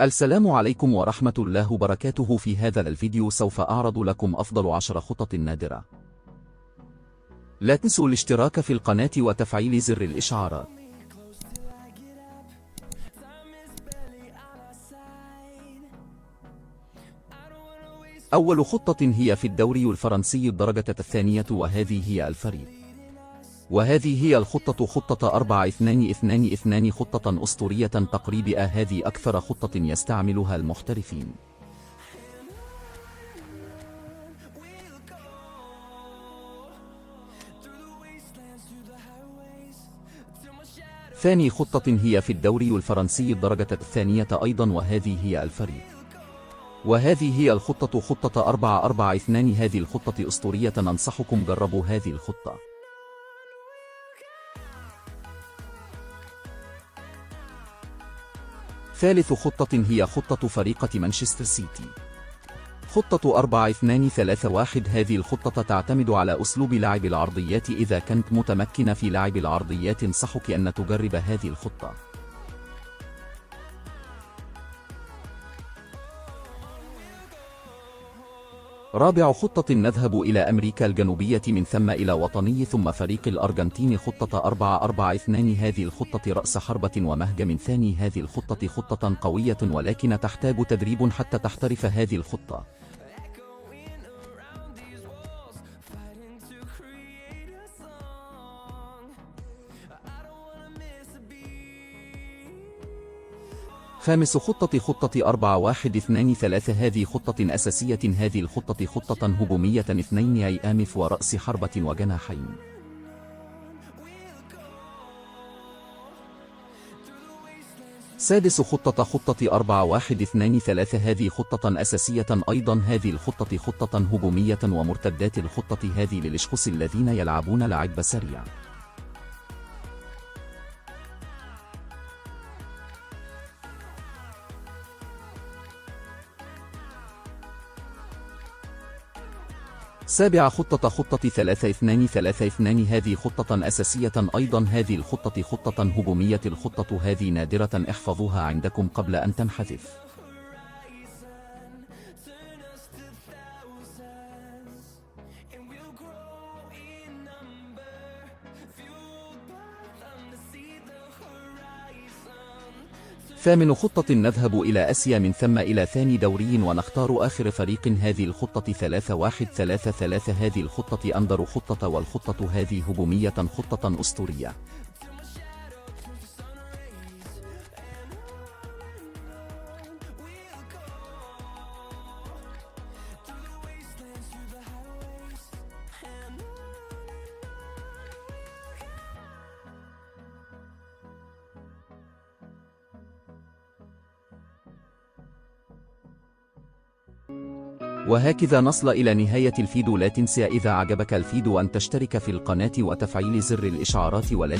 السلام عليكم ورحمة الله وبركاته. في هذا الفيديو سوف أعرض لكم أفضل 10 خطط نادرة. لا تنسوا الاشتراك في القناة وتفعيل زر الإشعارات. أول خطة هي في الدوري الفرنسي الدرجة الثانية، وهذه هي الفريق. وهذه هي الخطة، خطة 4-2-2-2، خطة أسطورية تقريبا. هذه أكثر خطة يستعملها المحترفين. ثاني خطة هي في الدوري الفرنسي الدرجة الثانية أيضا، وهذه هي الفريق. وهذه هي الخطة، خطة 4-4-2. هذه الخطة أسطورية، ننصحكم جربوا هذه الخطة. ثالث خطة هي خطة فريقة مانشستر سيتي، خطة 4-2-3-1. هذه الخطة تعتمد على أسلوب لعب العرضيات. إذا كنت متمكن في لعب العرضيات انصحك أن تجرب هذه الخطة. رابع خطة نذهب إلى أمريكا الجنوبية، من ثم إلى وطني ثم فريق الأرجنتين، خطة 4-4-2. هذه الخطة رأس حربة ومهجم ثاني. هذه الخطة خطة قوية ولكن تحتاج تدريب حتى تحترف هذه الخطة. خامس خطة، خطة 4-1-2-3. هذه خطة أساسية. هذه الخطة خطة هجومية، 2 أيامف ورأس حربة وجناحين. سادس خطة، خطة 4-1-2-3. هذه خطة أساسية أيضا. هذه الخطة خطة هجومية ومرتدات. الخطة هذه للأشخاص الذين يلعبون لعب سريع. سابع خطة، خطة 3-2-3-2. هذه خطة أساسية أيضا. هذه الخطة خطة هجومية. الخطة هذه نادرة، احفظوها عندكم قبل أن تنحذف. ثامن خطة، نذهب إلى آسيا من ثم إلى ثاني دوري ونختار آخر فريق. هذه الخطة 3-1-3-3. هذه الخطة أندر خطة، والخطة هذه هجومية، خطة أسطورية. وهكذا نصل إلى نهاية الفيديو. لا تنسى إذا عجبك الفيديو أن تشترك في القناة وتفعيل زر الإشعارات. ولا